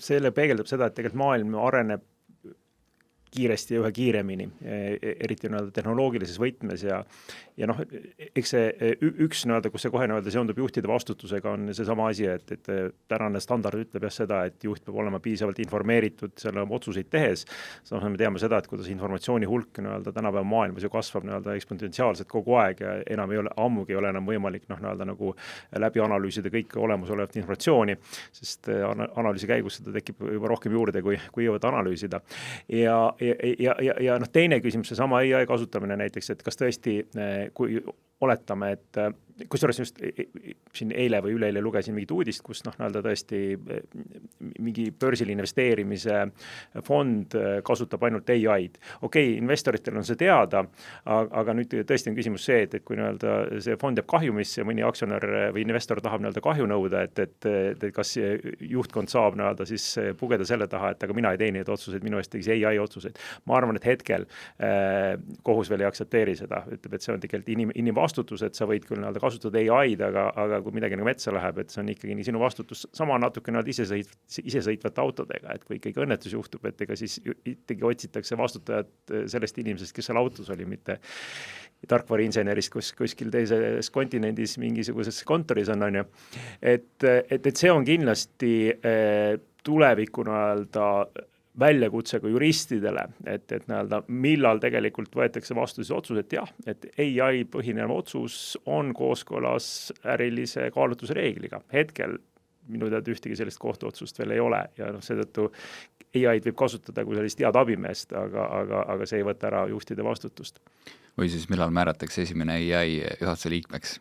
selle peegeldab seda, et tegelikult maailm areneb kiiresti ja ühe kiiremini, eriti tehnoloogilises võtmes ja eks see üks kus see kohe seondub juhtide vastutusega on see sama asi, et tänane standard ütleb seda, et juht peab olema piisavalt informeeritud selle otsuseid tehes. Me teame seda, et kuidas informatsiooni hulk tänapäeva maailmas ju kasvab eksponentsiaalselt kogu aeg ja enam ammugi ei ole enam võimalik nagu läbi analüüsida kõike olemasolevat informatsiooni, sest analüüsi käigus seda tekib juba rohkem juurde, kui jõuad analüüsida. Ja teine küsimus, see sama AI kasutamine näiteks, et kas tõesti, kui oletame, et kusjuures just siin eile või üleeile lugesin mingit uudist, kus tõesti mingi börsil investeerimise fond kasutab ainult AI-d. Okei, investoritel on see teada, aga nüüd tõesti on küsimus see, et kui see fond jääb kahjumisse ja mõni aktsionär või investor tahab kahju nõuda, et kas juhtkond saab siis pugeda selle taha, et aga mina ei tee neid otsuseid, minu eest tegis AI otsuseid. Ma arvan, et hetkel kohus veel ei aksepteeri seda, ütleb, et see on tegelikult inimvastutus, et sa võid küll kasutada AI-d, aga kui midagi metsa läheb, et see on ikkagi sinu vastutus. Sama natuke isesõitvate autodega, et kui ikkagi õnnetus juhtub, et ega siis ikkagi otsitakse vastutajat sellest inimesest, kes seal autos oli, mitte tarkvarainsenerist, kuskil teises kontinendis mingisuguses kontoris on. Et see on kindlasti tuleviku väljakutse ka juristidele, et nii-öelda millal tegelikult võetakse vastu siis otsus, et jah, et AI põhinev otsus on kooskõlas ärilise kaalutlusreegliga. Hetkel minu teada ühtegi sellist kohtuotsust veel ei ole ja seetõttu AI-d võib kasutada kui sellist head abimeest, aga see ei võta ära juhtide vastutust. Või siis millal määratakse esimene AI juhatuse liikmeks?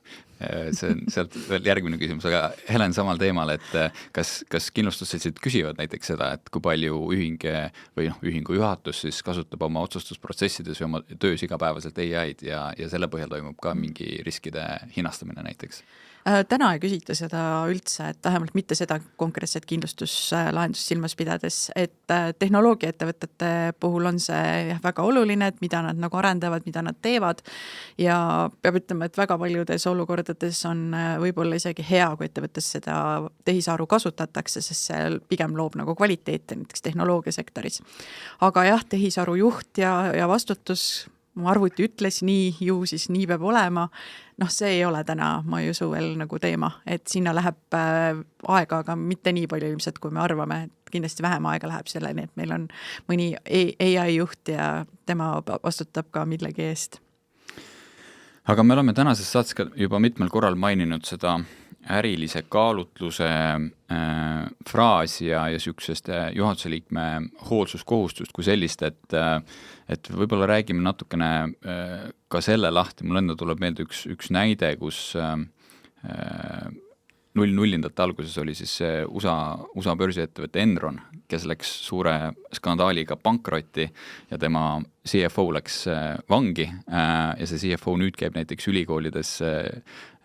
See on sealt veel järgmine küsimus, aga Helen samal teemal, et kas kindlustusseltsid küsivad näiteks seda, et kui palju ühing või ühingu juhatus siis kasutab oma otsustusprotsessides või oma töös igapäevaselt AI-d ja selle põhjal toimub ka mingi riskide hinnastamine näiteks? Täna ei küsita seda üldse, et vähemalt mitte seda konkreetset kindlustuslahendust silmas pidades, et tehnoloogiaettevõtete puhul on see väga oluline, et mida nad nagu arendavad, mida nad teevad ja peab ütlema, et väga paljudes olukordades on võib-olla isegi hea, kui ettevõttes seda tehisaru kasutatakse, sest see pigem loob nagu kvaliteete näiteks tehnoloogiasektoris. Aga jah, tehisaru juht ja vastutus, mu arvuti ütles nii, ju siis nii peab olema. See ei ole täna, ma ei usu veel nagu teema, et sinna läheb aega, aga mitte nii palju ilmselt, kui me arvame, et kindlasti vähem aega läheb selleni, et meil on mõni AI juht ja tema vastutab ka millegi eest. Aga me oleme tänases saates ka juba mitmel korral maininud seda ärilise kaalutluse fraasi ja süksest juhatuse liikme hoolsuskohustust kui sellist, et võib-olla räägime natukene ka selle lahti. Mul enda tuleb meelde üks näide, kus 00-ndate alguses oli siis USA börsiettevõtte Enron, kes läks suure skandaaliga pankrotti ja tema CFO läks vangi ja see CFO nüüd käib näiteks ülikoolides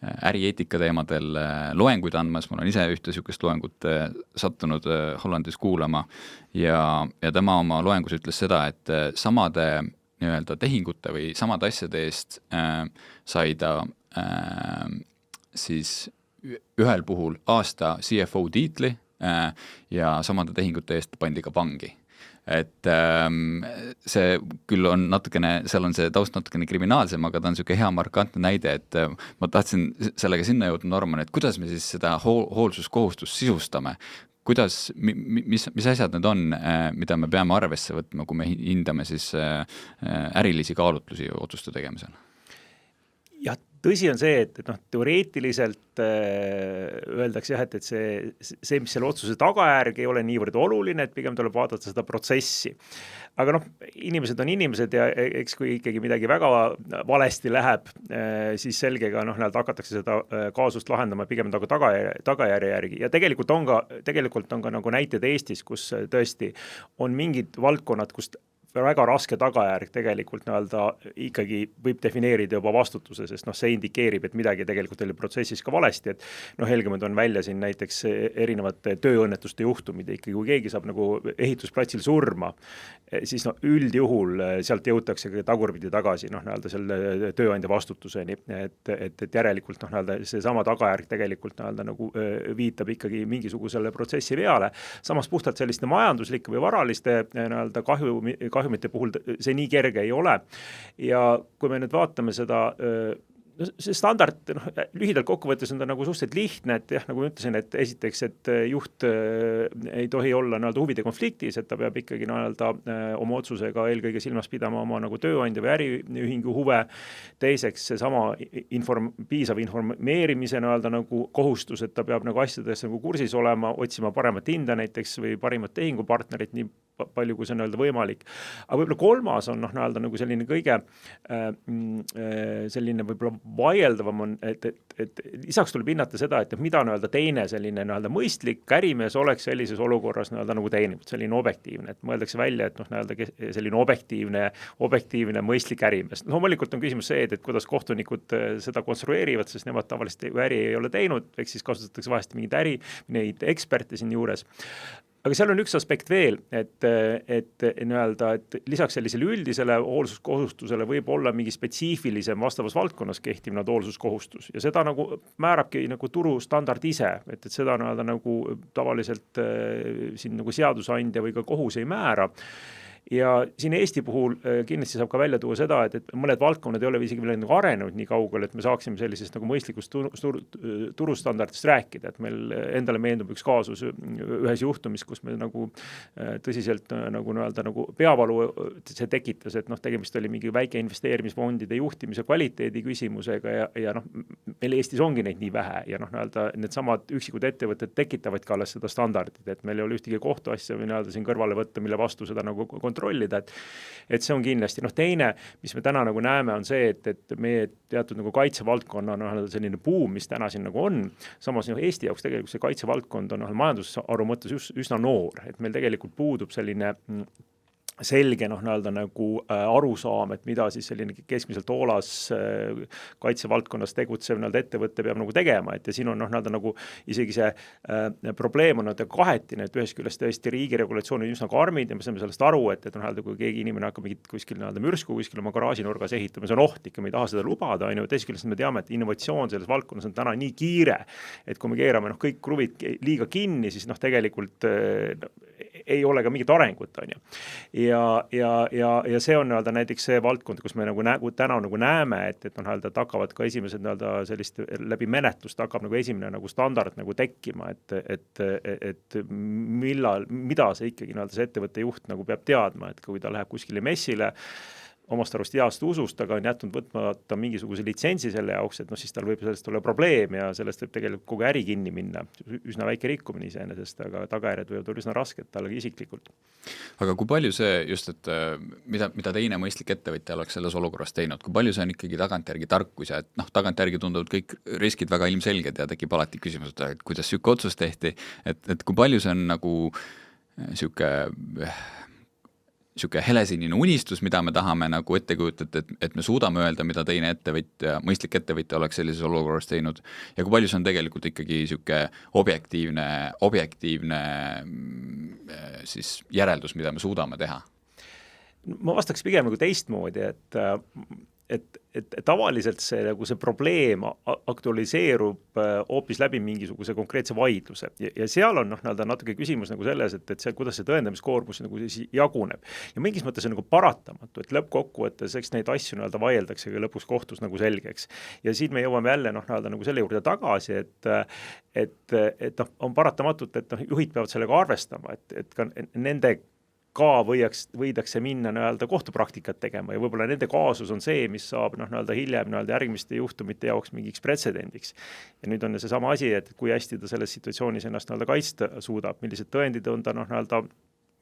ärieetika teemadel loenguid andmas. Mul on ise ühte sükest loengut sattunud Hollandis kuulama ja tema oma loengus ütles seda, et samade nii-öelda tehingute või samade asjade eest sai ta siis ühel puhul aasta CFO tiitli ja samade tehingute eest pandi ka vangi. Et see küll on natukene, seal on see taust natukene kriminaalsem, aga ta on selline hea markantne näide, et ma tahtsin sellega sinna jõudnud, Norman, et kuidas me siis seda hoolsuskohustust sisustame, kuidas, mis asjad need on, mida me peame arvesse võtma, kui me hindame siis ärilisi kaalutlusi otsuste tegemisel? Jah, tõsi on see, et teoreetiliselt öeldakse jah, et see, mis selle otsuse tagajärg ei ole niivõrd oluline, et pigem tuleb vaadata seda protsessi. Aga inimesed on inimesed ja eks kui ikkagi midagi väga valesti läheb, siis selgega hakatakse seda kaasust lahendama pigem nagu tagajärje järgi. Ja tegelikult on ka nagu näited Eestis, kus tõesti on mingid valdkonnad, kus väga raske tagajärg tegelikult ikkagi võib defineerida juba vastutuse, sest see indikeerib, et midagi tegelikult oli protsessis ka valesti, et helgemad on välja siin näiteks erinevate tööõnnetuste juhtumid, ikkagi kui keegi saab nagu ehitusplatsil surma, siis üldjuhul sealt jõutakse tagurpidi tagasi selle tööandja vastutuseni, et järelikult see sama tagajärg tegelikult nagu viitab ikkagi mingisugusele protsessi veale. Samas puhtalt selliste majanduslike või varaliste kahjumite puhul see nii kerge ei ole. Ja kui me nüüd vaatame seda, see standard lühidalt kokkuvõttes on ta nagu suhteliselt lihtne, et jah, nagu ütlesin, et esiteks, et juht ei tohi olla huvide konfliktis, et ta peab ikkagi oma otsusega eelkõige silmas pidama oma nagu tööandja või äriühingu huve. Teiseks, see sama piisav informeerimise nagu kohustus, et ta peab nagu asjades nagu kursis olema, otsima paremat hinda näiteks või parimat tehingupartnerit nii palju, kui see on võimalik. Aga võib-olla kolmas on nagu selline kõige selline võib-olla vaieldavam on, et lisaks tuleb hinnata seda, et mida teine selline mõistlik ärimees oleks sellises olukorras nagu teeninud, selline objektiivne, et mõeldakse välja, et selline objektiivne mõistlik ärimees. Loomulikult on küsimus see, et kuidas kohtunikud seda konstrueerivad, sest nemad tavaliselt äri ei ole teinud, ehk siis kasutatakse vahest neid eksperte siin juures. Aga seal on üks aspekt veel, et lisaks sellisele üldisele hoolsuskohustusele võib olla mingi spetsiifilisem vastavas valdkonnas kehtiv hoolsuskohustus ja seda nagu määrabki nagu turustandard ise, et seda nagu tavaliselt siin nagu seadusandja või ka kohus ei määra. ja siin Eesti puhul kindlasti saab ka välja tuua seda, et mõned valdkonnad ei ole isegi veel nagu arenenud nii kaugel, et me saaksime sellisest nagu mõistlikust turustandardist rääkida, et meil endale meeldub üks kaasus ühes juhtumis, kus me nagu tõsiselt nagu peavalu see tekitas, et tegemist oli mingi väike investeerimisfondide juhtimise kvaliteedi küsimusega ja meil Eestis ongi neid nii vähe ja need samad üksikud ettevõtted tekitavad ka alles seda standardit, et meil ei ole ühtegi kohtuasja või siin kõrvale võtta, mille vastu seda nagu kontrollida, et see on kindlasti. Teine, mis me täna nagu näeme, on see, et meie teatud nagu kaitsevaldkonna selline buum, mis täna siin nagu on, samas Eesti jaoks tegelikult see kaitsevaldkond on majandusharu mõttes üsna noor, et meil tegelikult puudub selline selge nagu arusaam, et mida siis selline keskmiselt hoolas kaitsevaldkonnas tegutsev ettevõtte peab nagu tegema, et ja siin on nagu isegi see probleem on kahetine, et ühest küljest tõesti riigi regulatsioon on üsna karmid ja me saame sellest aru, et kui keegi inimene hakkab mingit kuskil mürsku kuskil oma garaažinurgas ehitama, see on ohtlik ja me ei taha seda lubada, teisest küljest me teame, et innovatsioon selles valdkonnas on täna nii kiire, et kui me keerame kõik kruvid liiga kinni, siis tegelikult ei ole ka mingit arengut, on ju. Ja see on näiteks see valdkond, kus me täna näeme, et hakkavad ka esimesed sellist läbi menetlust hakkab esimene standard tekkima, et mida see ikkagi see ettevõtte juht peab teadma, et kui ta läheb kuskile messile, omast arvast heast usust, aga on jätnud võtmata mingisuguse litsentsi selle jaoks, et siis tal võib sellest olla probleem ja sellest võib tegelikult kogu äri kinni minna. Üsna väike rikkumine iseenesest, aga tagajärjed võivad olla üsna rasked talle isiklikult. Aga kui palju see just, et mida teine mõistlik ettevõtja oleks selles olukorras teinud, kui palju see on ikkagi tagantjärgi tarkus ja et tagantjärgi tunduvad kõik riskid väga ilmselged ja tekib alati küsimus, et kuidas siuke otsus tehti, et kui palju see on nagu siuke helesinine unistus, mida me tahame nagu ette kujutada, et me suudame öelda, mida teine ettevõtja, mõistlik ettevõtja oleks sellises olukorras teinud ja kui palju see on tegelikult ikkagi siuke objektiivne siis järeldus, mida me suudame teha? Ma vastaks pigem nagu teistmoodi, et tavaliselt see probleem aktualiseerub hoopis läbi mingisuguse konkreetse vaidluse ja seal on natuke küsimus selles, et see, kuidas see tõendamiskoormus jaguneb ja mingis mõttes on paratamatu, et lõppkokkuvõttes eks neid asju vaieldakse lõpuks kohtus selgeks ja siin me jõuame jälle selle juurde tagasi, et on paratamatult, et juhid peavad sellega arvestama, et ka nende ka võidakse minna kohtupraktikat tegema ja võib-olla nende kaasus on see, mis saab hiljem järgmiste juhtumite jaoks mingiks pretsedendiks. Ja nüüd on see sama asi, et kui hästi ta selles situatsioonis ennast kaitsta suudab, millised tõendid on ta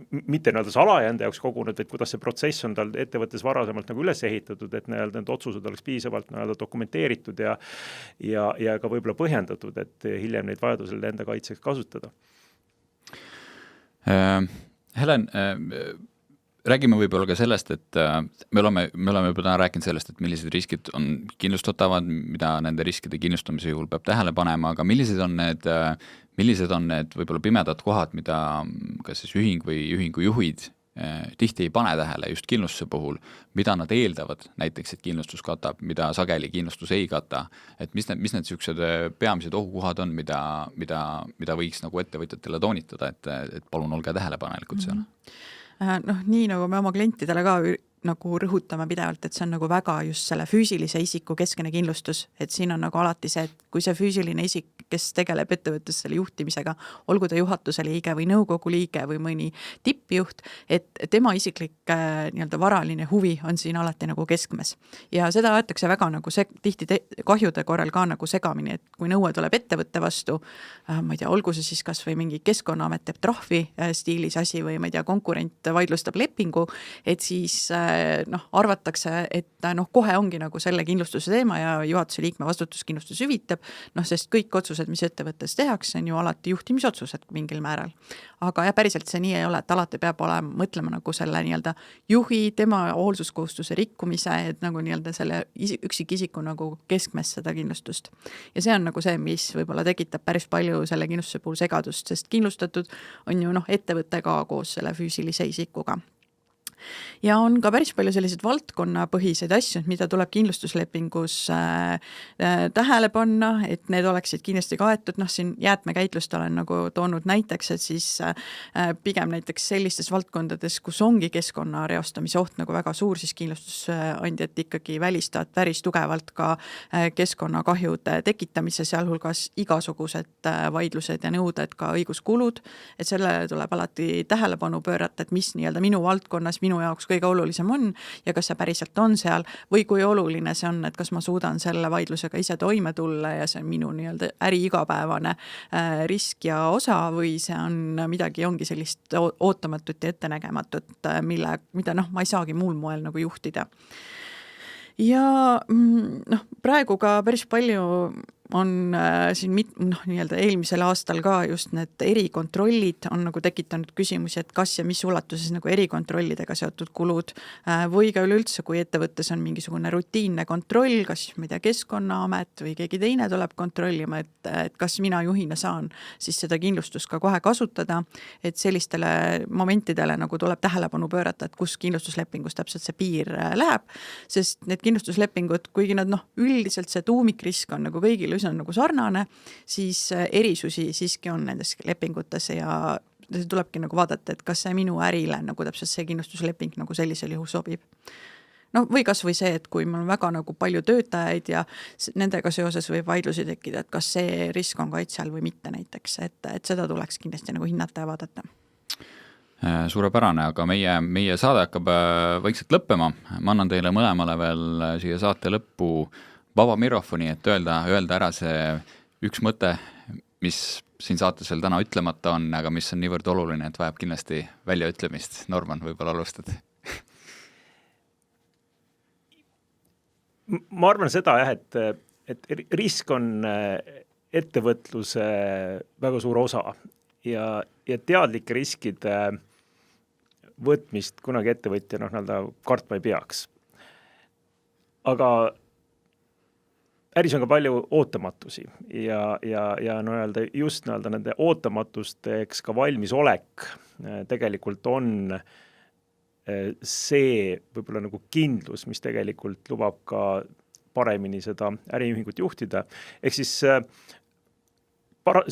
mitte salaja enda jaoks kogunud, et kuidas see protsess on tal ettevõttes varasemalt üles ehitatud, et need otsused oleks piisavalt dokumenteeritud ja ka võib-olla põhjendatud, et hiljem neid vajadusel enda kaitseks kasutada. Helen, räägime võib-olla ka sellest, et me oleme juba täna rääkinud sellest, et millised riskid on kindlustatavad, mida nende riskide kindlustamise juhul peab tähele panema, aga millised on need võib-olla pimedad kohad, mida kas siis ühing või ühingu juhid tihti ei pane tähele just kindlustuse puhul, mida nad eeldavad näiteks, et kindlustus katab, mida sageli kindlustus ei kata, et mis need siuksed peamised ohukohad on, mida võiks ettevõtjatele toonitada, et palun olge tähelepanelikud seal? Nii nagu me oma klientidele ka rõhutame pidevalt, et see on väga just selle füüsilise isiku keskene kindlustus, et siin on alati see, et kui see füüsiline isik, kes tegeleb ettevõttes selle juhtimisega, olgu ta juhatuse liige või nõukogu liige või mõni tippjuht, et tema isiklik varaline huvi on siin alati keskmes. Ja seda aetakse väga tihti kahjude korral ka segamini, et kui nõue tuleb ettevõtte vastu, ma ei tea, olgu see siis kas või mingi Keskkonnaamet teeb trahvi stiilis asi või ma ei tea, konkurent vaidlustab lepingu, et siis arvatakse, et kohe ongi selle kindlustuse teema ja juhatuse liikme vastutuskindlustus hüvitab, sest kõik otsused, mis ettevõttes tehakse, on ju alati juhtimisotsused mingil määral. Aga päriselt see nii ei ole, et alati peab mõtlema selle juhi, tema hoolsuskohustuse rikkumise, et selle üksikisiku keskmes seda kindlustust. Ja see on see, mis võib-olla tekitab päris palju selle kindlustuse puhul segadust, sest kindlustatud on ju ettevõte ka koos selle füüsilise isikuga. Ja on ka päris palju selliseid valdkonnapõhiseid asju, mida tuleb kindlustuslepingus tähele panna, et need oleksid kindlasti kaetud, siin jäätmekäitlust olen nagu toonud näiteks, et siis pigem näiteks sellistes valdkondades, kus ongi keskkonna reostamise oht nagu väga suur, siis kindlustusandjad ikkagi välistavad päris tugevalt ka keskkonnakahjude tekitamise, sealhulgas igasugused vaidlused ja nõuded, ka õiguskulud, et sellele tuleb alati tähelepanu pöörata, et mis nii-öelda minu valdkonnas minu jaoks kõige olulisem on ja kas see päriselt on seal või kui oluline see on, et kas ma suudan selle vaidlusega ise toime tulla ja see on minu nii-öelda äri igapäevane risk ja osa või see on midagi, ongi sellist ootamatut ja ettenägematut, mida ma ei saagi muul moel nagu juhtida. Ja praegu ka päris palju on siin nii-öelda eelmisel aastal ka just need erikontrollid on nagu tekitanud küsimusi, et kas ja mis ulatuses nagu erikontrollidega seotud kulud või ka üleüldse, kui ettevõttes on mingisugune rutiinne kontroll, kas ma ei tea, Keskkonnaamet või keegi teine tuleb kontrollima, et kas mina juhina saan siis seda kindlustust ka kohe kasutada, et sellistele momentidele nagu tuleb tähelepanu pöörata, et kus kindlustuslepingus täpselt see piir läheb, sest need kindlustuslepingud, kuigi nad üldiselt see tuumikrisk on nagu kõigil üsna nagu sarnane, siis erisusi siiski on nendes lepingutes ja tulebki nagu vaadata, et kas see minu ärile nagu täpselt see kindlustusleping nagu sellisel juhul sobib. Või kas või see, et kui mul on väga nagu palju töötajaid ja nendega seoses võib vaidlusi tekkida, et kas see risk on kaitse all või mitte näiteks, et seda tuleks kindlasti nagu hinnata ja vaadata. Suurepärane, aga meie saade hakkab vaikselt lõppema. Ma annan teile mõlemale veel siia saate lõppu vaba mikrofoni, et öelda ära see üks mõte, mis siin saates veel täna ütlemata on, aga mis on niivõrd oluline, et vajab kindlasti väljaütlemist. Norman, võib-olla alustad? Ma arvan seda jah, et risk on ettevõtluse väga suur osa ja teadlike riskide võtmist kunagi ettevõtja kartma ei peaks. Aga äris on ka palju ootamatusi ja just nende ootamatusteks ka valmisolek tegelikult on see võib-olla nagu kindlus, mis tegelikult lubab ka paremini seda äriühingut juhtida. Ehk siis see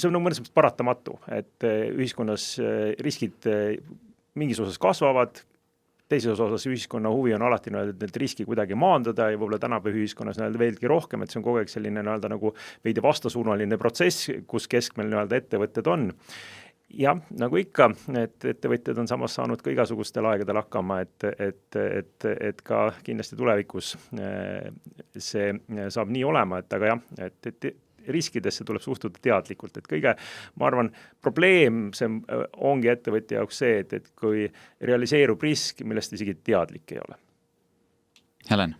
on mõnes mõttes paratamatu, et ühiskonnas riskid mingis osas kasvavad, teises osas ühiskonna huvi on alati need riski kuidagi maandada ja võib-olla tänapäeva ühiskonnas veelgi rohkem, et see on kogu aeg selline nagu veidi vastasuunaline protsess, kus keskmel ettevõtted on. Ja nagu ikka, et ettevõtjad on samas saanud ka igasugustel aegadel hakkama, et ka kindlasti tulevikus see saab nii olema, et aga jah, et riskidesse tuleb suhtuda teadlikult, et kõige, ma arvan, probleem see ongi ettevõtja jaoks see, et kui realiseerub risk, millest isegi teadlik ei ole. Helen?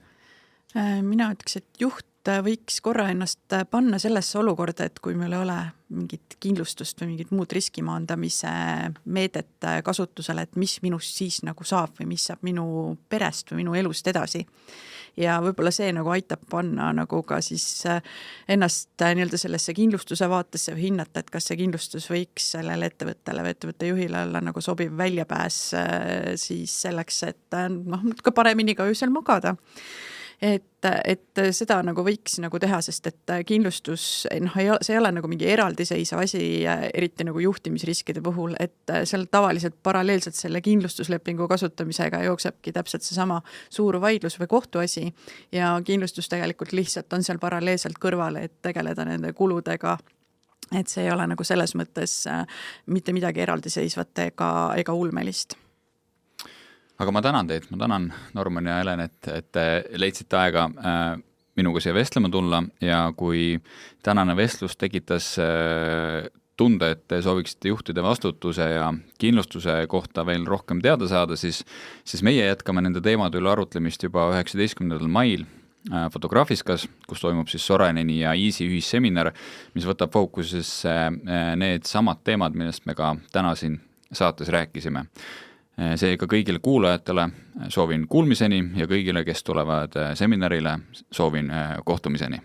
Mina ütleks, et juht võiks korra ennast panna sellesse olukorda, et kui meil ei ole mingit kindlustust või mingit muud riskimaandamise meedet kasutusele, et mis minust siis nagu saab või mis saab minu perest või minu elust edasi. Ja võib-olla see nagu aitab panna nagu ka siis ennast nii-öelda sellesse kindlustuse vaatesse või hinnata, et kas see kindlustus võiks sellele ettevõttele või ettevõtte juhile olla nagu sobiv väljapääs siis selleks, et ka paremini ka öösel magada. Et seda nagu võiks nagu teha, sest et kindlustus, see ei ole nagu mingi eraldiseisev asi, eriti nagu juhtimisriskide puhul, et seal tavaliselt paralleelselt selle kindlustuslepingu kasutamisega jooksebki täpselt seesama suur vaidlus või kohtuasi ja kindlustus tegelikult lihtsalt on seal paralleelselt kõrvale, et tegeleda nende kuludega, et see ei ole nagu selles mõttes mitte midagi eraldiseisvat ega ulmelist. Aga ma tänan teid, ma tänan Norman ja Helen, et te leidsite aega minuga siia vestlema tulla ja kui tänane vestlus tekitas tunde, et te sooviksite juhtide vastutuse ja kindlustuse kohta veel rohkem teada saada, siis meie jätkame nende teemade üle arutlemist juba 19. mail Fotograafiskas, kus toimub siis Soraineni ja Easy ühisseminar, mis võtab fookusesse need samad teemad, millest me ka täna siin saates rääkisime. Seega kõigile kuulajatele soovin kuulmiseni ja kõigile, kes tulevad seminarile, soovin kohtumiseni.